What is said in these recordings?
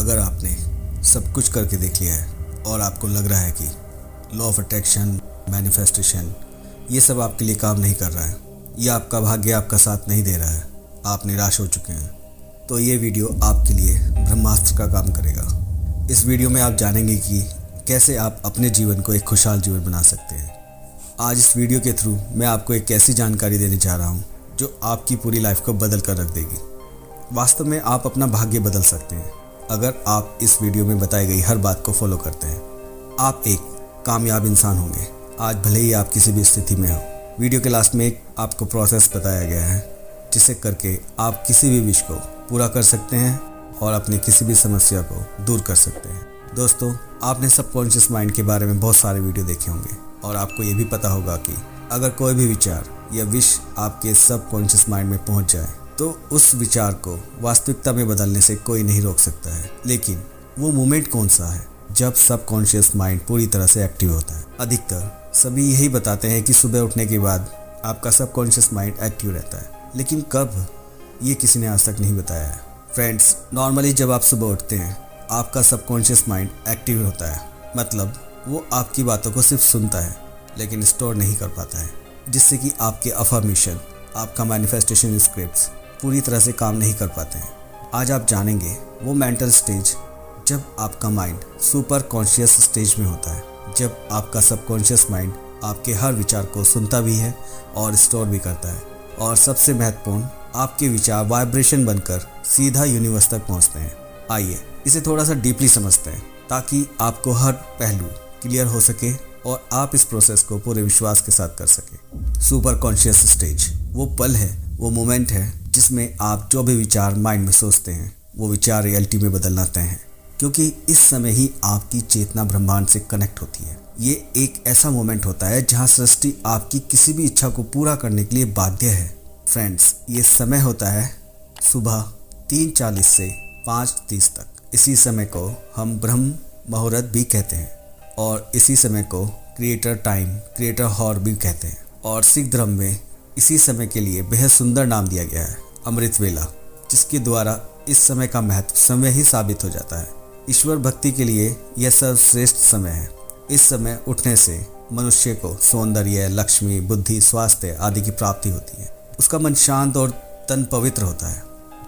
अगर आपने सब कुछ करके देख लिया है और आपको लग रहा है कि लॉ ऑफ अट्रैक्शन, मैनिफेस्टेशन ये सब आपके लिए काम नहीं कर रहा है या आपका भाग्य आपका साथ नहीं दे रहा है, आप निराश हो चुके हैं, तो ये वीडियो आपके लिए ब्रह्मास्त्र का काम करेगा। इस वीडियो में आप जानेंगे कि कैसे आप अपने जीवन को एक खुशहाल जीवन बना सकते हैं। आज इस वीडियो के थ्रू मैं आपको एक ऐसी जानकारी देने जा रहा हूँ जो आपकी पूरी लाइफ को बदल कर रख देगी। वास्तव में आप अपना भाग्य बदल सकते हैं अगर आप इस वीडियो में बताई गई हर बात को फॉलो करते हैं। आप एक कामयाब इंसान होंगे, आज भले ही आप किसी भी स्थिति में हो। वीडियो के लास्ट में एक आपको प्रोसेस बताया गया है जिसे करके आप किसी भी विश को पूरा कर सकते हैं और अपनी किसी भी समस्या को दूर कर सकते हैं। दोस्तों, आपने सबकॉन्शियस माइंड के बारे में बहुत सारे वीडियो देखे होंगे और आपको ये भी पता होगा कि अगर कोई भी विचार या विश आपके सबकॉन्शियस माइंड में पहुंच जाए तो उस विचार को वास्तविकता में बदलने से कोई नहीं रोक सकता है। लेकिन वो मोमेंट कौन सा है जब सबकॉन्शियस माइंड पूरी तरह से एक्टिव होता है? अधिकतर सभी यही बताते हैं कि सुबह उठने के बाद आपका सबकॉन्शियस माइंड एक्टिव रहता है, लेकिन कब, ये किसी ने आज तक नहीं बताया है। फ्रेंड्स, नॉर्मली जब आप सुबह उठते हैं आपका सबकॉन्शियस माइंड एक्टिव होता है, मतलब वो आपकी बातों को सिर्फ सुनता है लेकिन स्टोर नहीं कर पाता है, जिससे कि आपके अफर्मेशन, आपका मैनिफेस्टेशन स्क्रिप्ट्स पूरी तरह से काम नहीं कर पाते हैं। आज आप जानेंगे वो मेंटल स्टेज जब आपका माइंड सुपर कॉन्शियस स्टेज में होता है, जब आपका सबकॉन्शियस माइंड आपके हर विचार को सुनता भी है और स्टोर भी करता है, और सबसे महत्वपूर्ण, आपके विचार वाइब्रेशन बनकर सीधा यूनिवर्स तक पहुंचते हैं। आइए इसे थोड़ा सा डीपली समझते हैं ताकि आपको हर पहलू क्लियर हो सके और आप इस प्रोसेस को पूरे विश्वास के साथ कर सकें। सुपर कॉन्शियस स्टेज वो पल है, वो मोमेंट है जिसमें आप जो भी विचार माइंड में सोचते हैं वो विचार रियलिटी में बदलना तय हैं, क्योंकि इस समय ही आपकी चेतना ब्रह्मांड से कनेक्ट होती है। ये एक ऐसा मोमेंट होता है जहां सृष्टि आपकी किसी भी इच्छा को पूरा करने के लिए बाध्य है। फ्रेंड्स, ये समय होता है सुबह 3:40 से 5:30 तक। इसी समय को हम ब्रह्म मुहूर्त भी कहते हैं और इसी समय को क्रिएटर टाइम, क्रिएटर हॉर भी कहते हैं। और सिख धर्म में इसी समय के लिए बेहद सुंदर नाम दिया गया है, अमृत वेला, जिसके द्वारा इस समय का महत्व समय ही साबित हो जाता है। ईश्वर भक्ति के लिए यह सर्वश्रेष्ठ समय है। इस समय उठने से मनुष्य को सौंदर्य, लक्ष्मी, बुद्धि, स्वास्थ्य आदि की प्राप्ति होती है। उसका मन शांत और तन पवित्र होता है।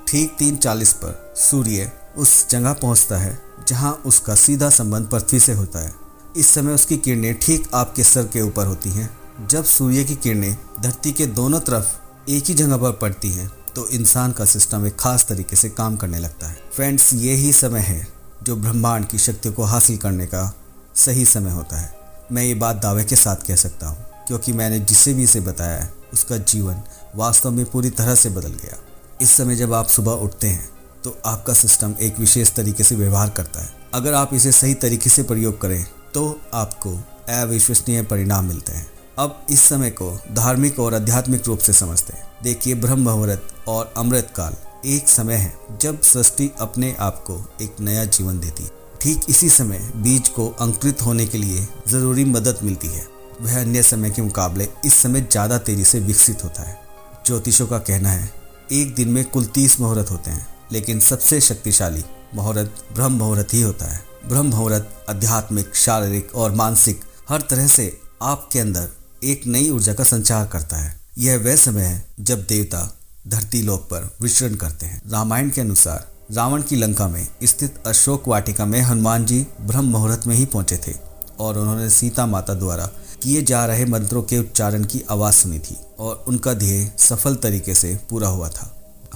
ठीक 3:40 पर सूर्य उस जगह पहुंचता है जहां उसका सीधा संबंध पृथ्वी से होता है। इस समय उसकी किरणें ठीक आपके सर के ऊपर होती हैं। जब सूर्य की किरणें धरती के दोनों तरफ एक ही जगह पर पड़ती हैं तो इंसान का सिस्टम एक खास तरीके से काम करने लगता है। फ्रेंड्स, ये ही समय है जो ब्रह्मांड की शक्ति को हासिल करने का सही समय होता है। मैं ये बात दावे के साथ कह सकता हूँ क्योंकि मैंने जिसे भी इसे बताया है उसका जीवन वास्तव में पूरी तरह से बदल गया। इस समय जब आप सुबह उठते हैं तो आपका सिस्टम एक विशेष तरीके से व्यवहार करता है। अगर आप इसे सही तरीके से प्रयोग करें तो आपको अविश्वसनीय परिणाम मिलते हैं। अब इस समय को धार्मिक और आध्यात्मिक रूप से समझते हैं। देखिए, ब्रह्म मुहूर्त और अमृत काल एक समय है जब सृष्टि अपने आप को एक नया जीवन देती है। ठीक इसी समय बीज को अंकुरित होने के लिए जरूरी मदद मिलती है। वह अन्य समय के मुकाबले इस समय ज़्यादा तेजी से विकसित होता है। ज्योतिषों का कहना है एक दिन में कुल 30 मुहूर्त होते हैं, लेकिन सबसे शक्तिशाली मुहूर्त ब्रह्म मुहूर्त ही होता है। ब्रह्म मुहूर्त आध्यात्मिक, शारीरिक और मानसिक हर तरह से आपके अंदर एक नई ऊर्जा का संचार करता है। यह वह समय है जब देवता धरती लोक पर विचरण करते हैं। रामायण के अनुसार रावण की लंका में स्थित अशोक वाटिका में हनुमान जी ब्रह्म मुहूर्त में ही पहुंचे थे और उन्होंने सीता माता द्वारा किए जा रहे मंत्रों के उच्चारण की आवाज सुनी थी और उनका ध्येय सफल तरीके से पूरा हुआ था।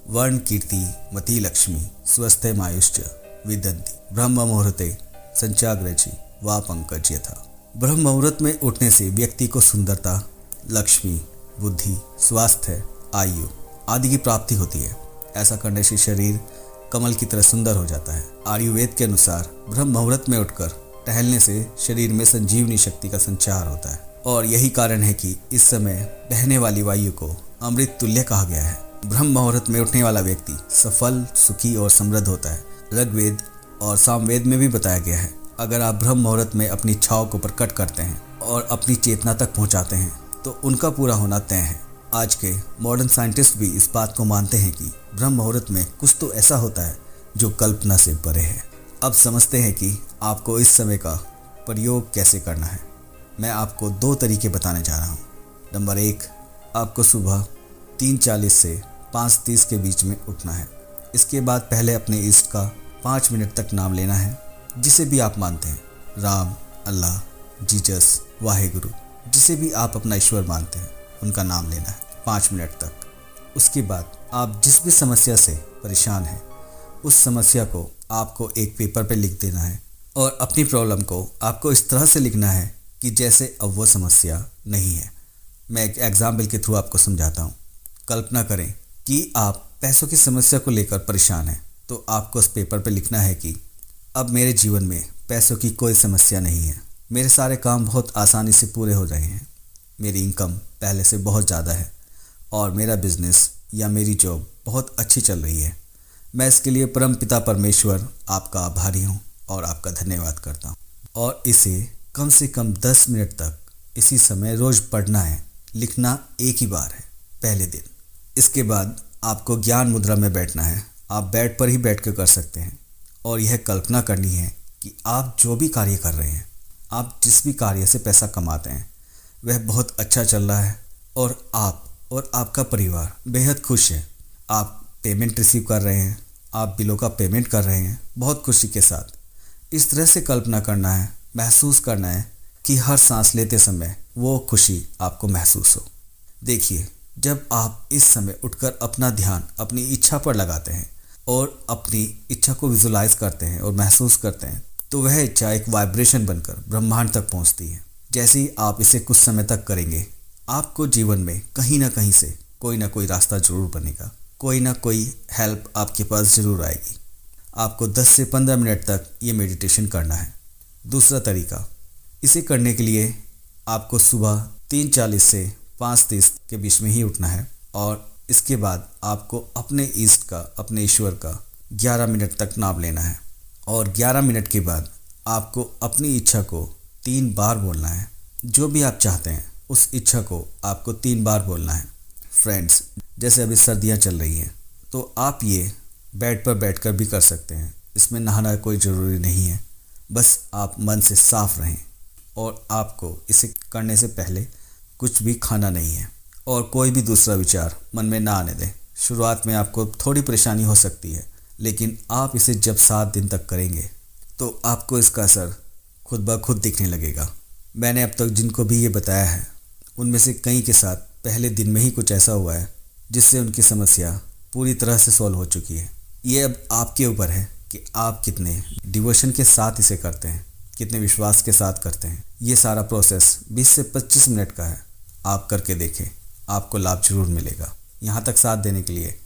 वर्ण कीर्ति मति लक्ष्मी स्वस्थे मायुश्च विदन्ति ब्रह्म मुहूर्ते संचाग्रजी वा पंकज यथा। ब्रह्म मुहूर्त में उठने से व्यक्ति को सुंदरता, लक्ष्मी, बुद्धि, स्वास्थ्य, आयु आदि की प्राप्ति होती है। ऐसा करने से शरीर कमल की तरह सुंदर हो जाता है। आयुर्वेद के अनुसार ब्रह्म मुहूर्त में उठकर टहलने से शरीर में संजीवनी शक्ति का संचार होता है और यही कारण है कि इस समय बहने वाली वायु को अमृत तुल्य कहा गया है। ब्रह्म मुहूर्त में उठने वाला व्यक्ति सफल, सुखी और समृद्ध होता है। ऋग्वेद और सामवेद में भी बताया गया है, अगर आप ब्रह्म मुहूर्त में अपनी इच्छाओं को प्रकट करते हैं और अपनी चेतना तक पहुंचाते हैं तो उनका पूरा होना तय है। आज के मॉडर्न साइंटिस्ट भी इस बात को मानते हैं कि ब्रह्म मुहूर्त में कुछ तो ऐसा होता है जो कल्पना से परे है। अब समझते हैं कि आपको इस समय का प्रयोग कैसे करना है। मैं आपको 2 तरीके बताने जा रहा हूँ। नंबर 1, आपको सुबह 3:40 से 5:30 के बीच में उठना है। इसके बाद पहले अपने इष्ट का 5 मिनट तक नाम लेना है, जिसे भी आप मानते हैं, राम, अल्लाह, जीसस, वाहेगुरु, जिसे भी आप अपना ईश्वर मानते हैं उनका नाम लेना है 5 मिनट तक। उसके बाद आप जिस भी समस्या से परेशान हैं उस समस्या को आपको एक पेपर पे लिख देना है और अपनी प्रॉब्लम को आपको इस तरह से लिखना है कि जैसे अब वो समस्या नहीं है। मैं एक एग्जाम्पल के थ्रू आपको समझाता हूँ। कल्पना करें कि आप पैसों की समस्या को लेकर परेशान हैं, तो आपको उस पेपर पे लिखना है कि अब मेरे जीवन में पैसों की कोई समस्या नहीं है। मेरे सारे काम बहुत आसानी से पूरे हो रहे हैं। मेरी इनकम पहले से बहुत ज़्यादा है और मेरा बिजनेस या मेरी जॉब बहुत अच्छी चल रही है। मैं इसके लिए परमपिता परमेश्वर आपका आभारी हूँ और आपका धन्यवाद करता हूँ। और इसे कम से कम 10 मिनट तक इसी समय रोज़ पढ़ना है। लिखना एक ही बार है, पहले दिन। इसके बाद आपको ज्ञान मुद्रा में बैठना है। आप बेड पर ही बैठ कर कर सकते हैं और यह कल्पना करनी है कि आप जो भी कार्य कर रहे हैं, आप जिस भी कार्य से पैसा कमाते हैं, वह बहुत अच्छा चल रहा है और आप और आपका परिवार बेहद खुश है। आप पेमेंट रिसीव कर रहे हैं, आप बिलों का पेमेंट कर रहे हैं बहुत खुशी के साथ। इस तरह से कल्पना करना है, महसूस करना है कि हर सांस लेते समय वो खुशी आपको महसूस हो। देखिए, जब आप इस समय उठकर अपना ध्यान अपनी इच्छा पर लगाते हैं और अपनी इच्छा को विजुलाइज करते हैं और महसूस करते हैं, तो वह इच्छा एक वाइब्रेशन बनकर ब्रह्मांड तक पहुंचती है। जैसे ही आप इसे कुछ समय तक करेंगे, आपको जीवन में कहीं ना कहीं से कोई ना कोई रास्ता जरूर बनेगा, कोई ना कोई हेल्प आपके पास ज़रूर आएगी। आपको 10 से 15 मिनट तक ये मेडिटेशन करना है। दूसरा तरीका, इसे करने के लिए आपको सुबह 3:40 से 5:30 के बीच में ही उठना है और इसके बाद आपको अपने इष्ट का, अपने ईश्वर का 11 मिनट तक नाम लेना है और 11 मिनट के बाद आपको अपनी इच्छा को 3 बार बोलना है। जो भी आप चाहते हैं उस इच्छा को आपको 3 बार बोलना है। फ्रेंड्स, जैसे अभी सर्दियाँ चल रही हैं, तो आप ये बेड पर बैठकर भी कर सकते हैं। इसमें नहाना कोई ज़रूरी नहीं है, बस आप मन से साफ रहें और आपको इसे करने से पहले कुछ भी खाना नहीं है और कोई भी दूसरा विचार मन में ना आने दें। शुरुआत में आपको थोड़ी परेशानी हो सकती है, लेकिन आप इसे जब 7 दिन तक करेंगे तो आपको इसका असर खुद ब खुद दिखने लगेगा। मैंने अब तक जिनको भी ये बताया है, उनमें से कई के साथ पहले दिन में ही कुछ ऐसा हुआ है जिससे उनकी समस्या पूरी तरह से सॉल्व हो चुकी है। ये अब आपके ऊपर है कि आप कितने डिवोशन के साथ इसे करते हैं, कितने विश्वास के साथ करते हैं। ये सारा प्रोसेस 20 से 25 मिनट का है। आप करके देखें, आपको लाभ जरूर मिलेगा। यहाँ तक साथ देने के लिए